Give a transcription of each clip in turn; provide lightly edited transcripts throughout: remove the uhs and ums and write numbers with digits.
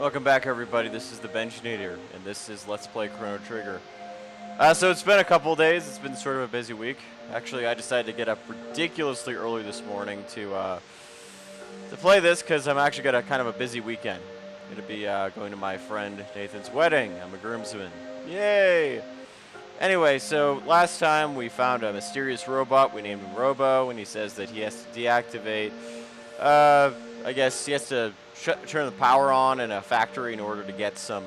Welcome back, everybody. This is the Benchinator, and this is Let's Play Chrono Trigger. So it's been a couple days. It's been sort of a busy week. Actually, I decided to get up ridiculously early this morning to play this because I'm actually got a kind of a busy weekend. I'm going to be going to my friend Nathan's wedding. I'm a groomsman. Yay! Anyway, so last time we found a mysterious robot. We named him Robo, and he says that he has to deactivate. I guess he has to turn the power on in a factory in order to get some,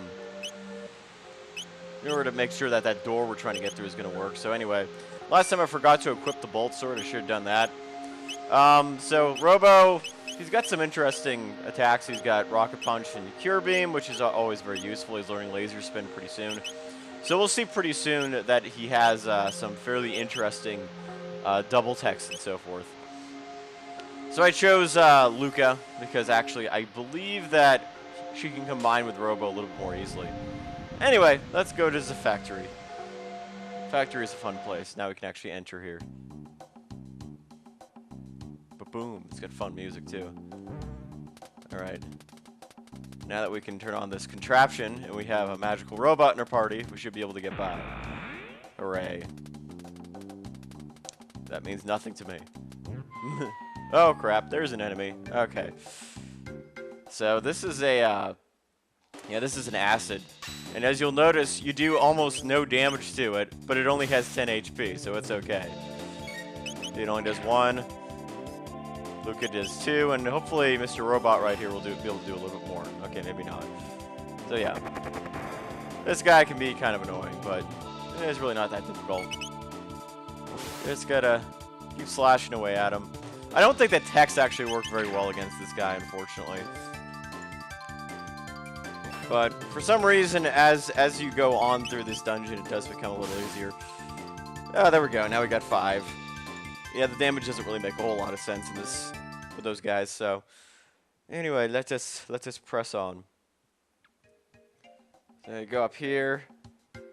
in order to make sure that that door we're trying to get through is going to work. So anyway, last time I forgot to equip the bolt sword. I should have done that. So Robo, he's got some interesting attacks. He's got Rocket Punch and Cure Beam, which is always very useful. He's learning Laser Spin pretty soon. So we'll see pretty soon that he has some fairly interesting double text and so forth. So I chose Luca because actually I believe that she can combine with Robo a little bit more easily. Anyway, let's go to the factory. Factory is a fun place. Now we can actually enter here. Ba-boom. It's got fun music too. Alright. Now that we can turn on this contraption and we have a magical robot in our party, we should be able to get by. Hooray. That means nothing to me. Oh crap, there's an enemy. Okay. So this is a, this is an acid. And as you'll notice, you do almost no damage to it, but it only has 10 HP, so it's okay. It only does 1. Luca does 2, and hopefully Mr. Robot right here will be able to do a little bit more. Okay, maybe not. So yeah. This guy can be kind of annoying, but it's really not that difficult. Just gotta keep slashing away at him. I don't think that text actually worked very well against this guy, unfortunately. But for some reason, as you go on through this dungeon, it does become a little easier. Oh, there we go. Now we got 5. Yeah, the damage doesn't really make a whole lot of sense in this with those guys. So anyway, let us press on. So you go up here,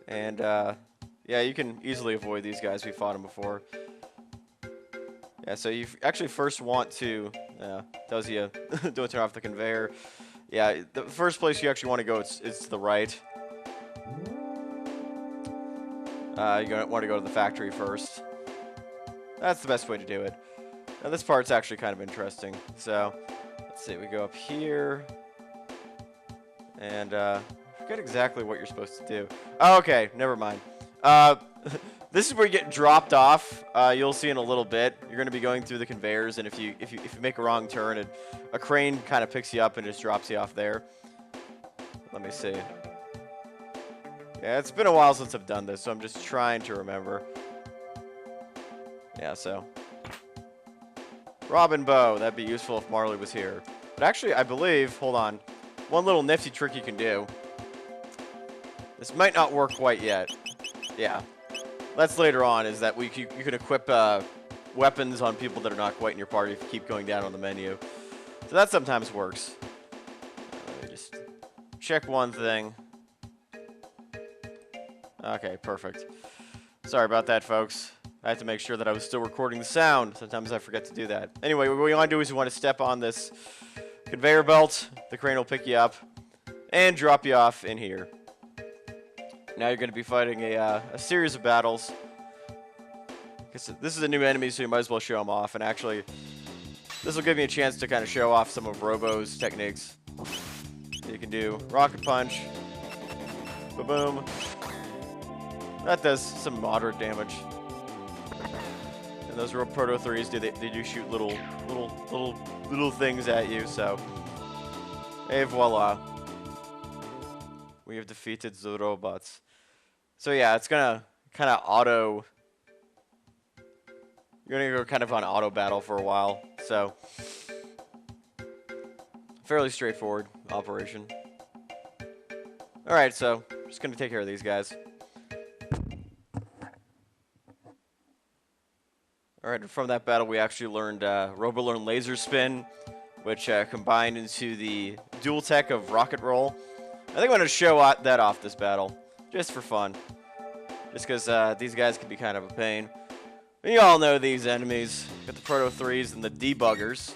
and yeah, you can easily avoid these guys. We fought them before. Yeah, so you actually first want to, tells you, don't turn off the conveyor. Yeah, the first place you actually want to go is to the right. You're going to want to go to the factory first. That's the best way to do it. Now this part's actually kind of interesting. So, let's see, we go up here. And, I forget exactly what you're supposed to do. Oh, okay, never mind. This is where you get dropped off. You'll see in a little bit. You're going to be going through the conveyors, and if you make a wrong turn, a crane kind of picks you up and just drops you off there. Let me see. Yeah, it's been a while since I've done this, so I'm just trying to remember. Yeah, so Robin Bow. That'd be useful if Marley was here. But actually, I believe. Hold on. One little nifty trick you can do. This might not work quite yet. Yeah. That's later on, is that you can equip weapons on people that are not quite in your party if you keep going down on the menu. So that sometimes works. Let me just check one thing. Okay, perfect. Sorry about that, folks. I have to make sure that I was still recording the sound. Sometimes I forget to do that. Anyway, what we want to do is we want to step on this conveyor belt. The crane will pick you up and drop you off in here. Now you're going to be fighting a series of battles. This is a new enemy, so you might as well show them off. And actually, this will give me a chance to kind of show off some of Robo's techniques. You can do Rocket Punch. Ba-boom. That does some moderate damage. And those Proto 3s, they do shoot little things at you. So, et voila. We have defeated the robots. So yeah, it's gonna kind of auto. You're gonna go kind of on auto battle for a while. So fairly straightforward operation. All right, so just gonna take care of these guys. All right, from that battle, we actually learned Robo learned Laser Spin, which combined into the dual tech of Rocket Roll. I think I'm going to show that off this battle, just for fun. Just because these guys can be kind of a pain. And you all know these enemies. Got the Proto 3s and the debuggers.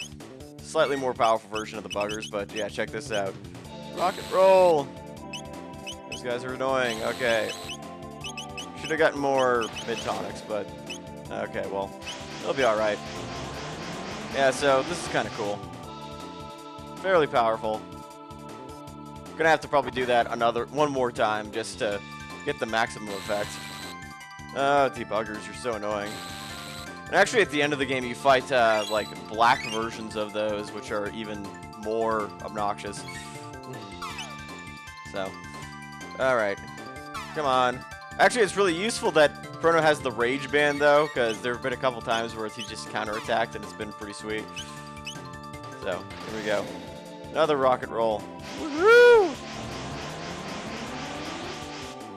Slightly more powerful version of the buggers, but yeah, check this out. Rocket roll! Those guys are annoying. Okay. Should have gotten more mid-tonics, but... Okay, well, it'll be alright. Yeah, so this is kind of cool. Fairly powerful. Gonna have to probably do that one more time just to get the maximum effect. Debuggers, you're so annoying. And actually, at the end of the game, you fight like black versions of those, which are even more obnoxious. So, all right, come on. Actually, it's really useful that Chrono has the Rage Band, though, because there have been a couple times where he just counterattacked, and it's been pretty sweet. So, here we go. Another rocket roll. Woohoo!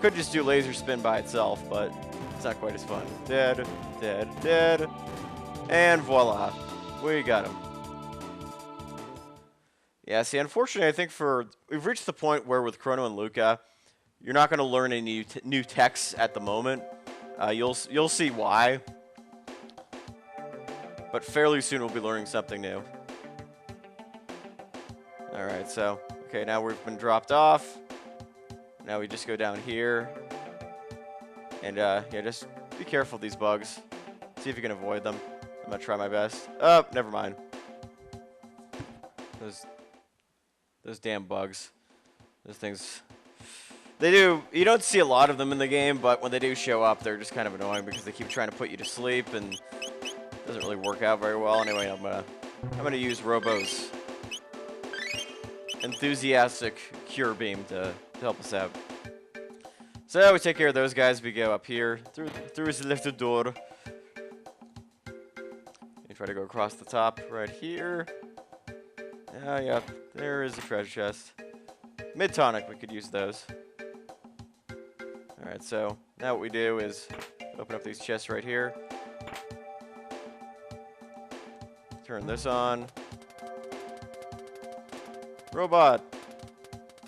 Could just do laser spin by itself, but it's not quite as fun. Dead, dead, dead. And voila. We got him. Yeah, see, unfortunately, I think we've reached the point where with Chrono and Luca, you're not going to learn any new techs at the moment. You'll see why. But fairly soon we'll be learning something new. Alright, so, okay, now we've been dropped off. Now we just go down here. And, yeah, just be careful of these bugs. See if you can avoid them. I'm going to try my best. Oh, never mind. Those damn bugs. Those things... You don't see a lot of them in the game, but when they do show up, they're just kind of annoying because they keep trying to put you to sleep, and it doesn't really work out very well. Anyway, I'm gonna use Robo's enthusiastic cure beam to help us out. So we take care of those guys. We go up here through the little door. You try to go across the top right here. Oh yeah, there is a treasure chest. Mid-tonic, we could use those. Alright, so now what we do is open up these chests right here. Turn this on. Robot!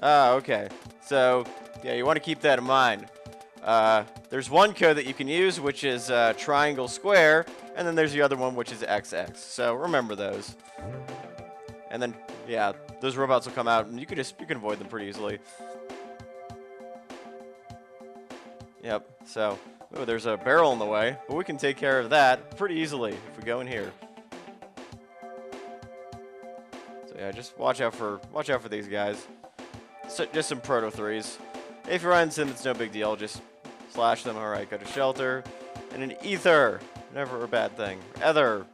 Ah, okay. So, yeah, you want to keep that in mind. There's one code that you can use, which is triangle square, and then there's the other one, which is XX. So remember those. And then, yeah, those robots will come out, and you can avoid them pretty easily. Yep, so, ooh, there's a barrel in the way, but we can take care of that pretty easily if we go in here. So yeah, just watch out for these guys. So, just some Proto 3s. If you run into them, it's no big deal, just slash them. Alright, go to shelter. And an ether, never a bad thing. Ether.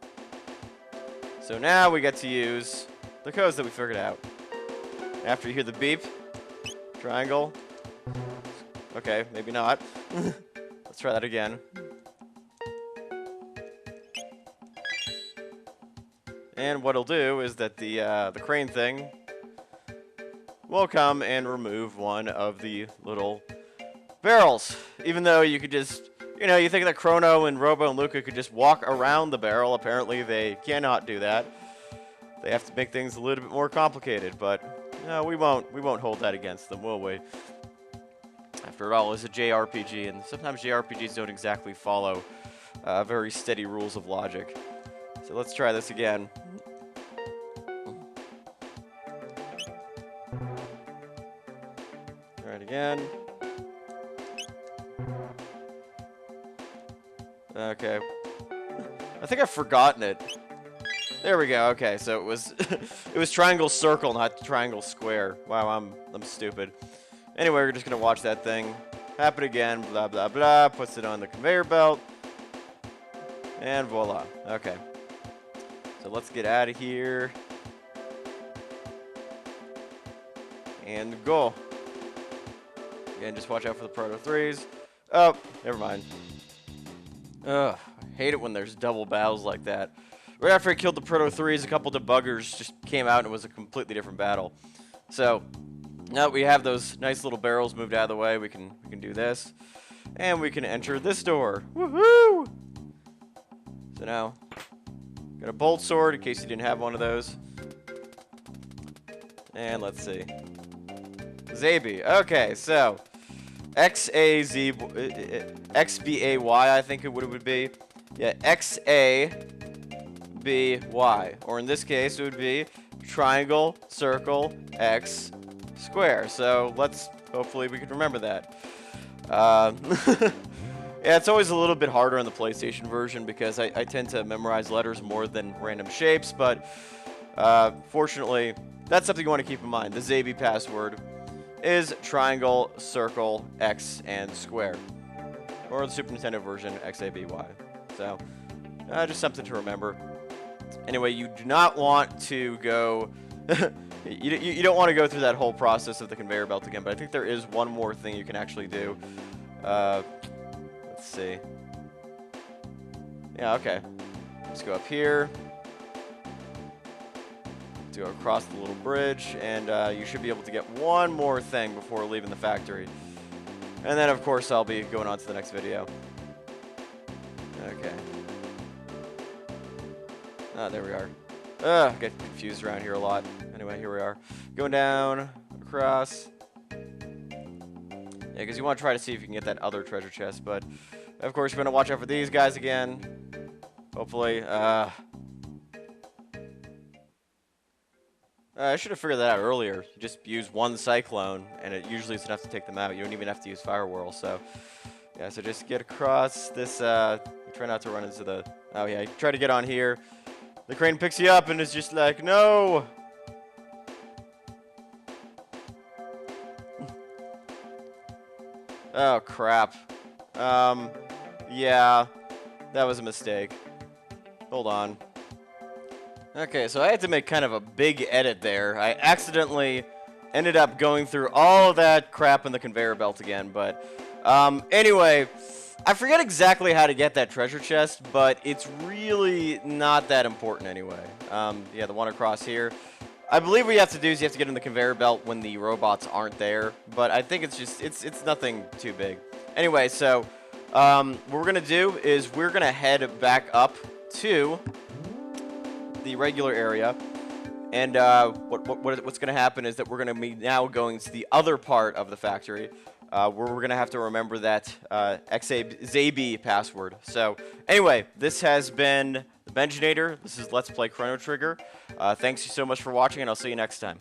So now we get to use the codes that we figured out. After you hear the beep, triangle. Okay, maybe not. Let's try that again. And what it'll do is that the crane thing will come and remove one of the little barrels. Even though you could just, you think that Chrono and Robo and Luca could just walk around the barrel. Apparently they cannot do that. They have to make things a little bit more complicated, but no, we won't hold that against them, will we? After all, it's a JRPG, and sometimes JRPGs don't exactly follow very steady rules of logic. So let's try this again. Try it again. Okay. I think I've forgotten it. There we go. Okay, so it was it was triangle circle, not triangle square. Wow, I'm stupid. Anyway, we're just gonna watch that thing happen again. Blah blah blah. Puts it on the conveyor belt, and voila. Okay. So let's get out of here and go. Again, just watch out for the Proto 3s. Oh, never mind. Ugh, I hate it when there's double battles like that. Right after I killed the Proto 3s, a couple debuggers just came out and it was a completely different battle. So now that we have those nice little barrels moved out of the way, we can do this. And we can enter this door. Woohoo! So now, got a bolt sword in case you didn't have one of those. And let's see. Zaby. Okay, so X-A-Z, X-B-A-Y, I think it would be. Yeah, X-A-B-Y. Or in this case, it would be triangle, circle, X, square. So hopefully we can remember that. Yeah, it's always a little bit harder on the PlayStation version because I tend to memorize letters more than random shapes, but fortunately, that's something you want to keep in mind. The ZB password is triangle, circle, X, and square. Or the Super Nintendo version, XABY. So, just something to remember. Anyway, you do not want to go... you don't want to go through that whole process of the conveyor belt again, but I think there is one more thing you can actually do. Let's see. Yeah, okay. Let's go up here. Let's go across the little bridge, and you should be able to get one more thing before leaving the factory. And then, of course, I'll be going on to the next video. Okay. Ah, there we are. I get confused around here a lot. Anyway, here we are. Going down, across. Yeah, because you want to try to see if you can get that other treasure chest, but of course you're going to watch out for these guys again. Hopefully. I should have figured that out earlier. You just use one cyclone, and it usually is enough to take them out. You don't even have to use fire whirl, so yeah, so just get across this, try not to run into the, oh yeah, you try to get on here. The crane picks you up and is just like, no! Oh, crap. Yeah, that was a mistake. Hold on. Okay, so I had to make kind of a big edit there. I accidentally ended up going through all of that crap in the conveyor belt again, but anyway, I forget exactly how to get that treasure chest, but it's really not that important anyway. Yeah, the one across here. I believe what you have to do is you have to get in the conveyor belt when the robots aren't there, but I think it's just, it's nothing too big. Anyway, so what we're going to do is we're going to head back up to the regular area, and what's going to happen is that we're going to be now going to the other part of the factory, where we're going to have to remember that ZB password. So anyway, this has been the Benjinator. This is Let's Play Chrono Trigger. Thanks so much for watching, and I'll see you next time.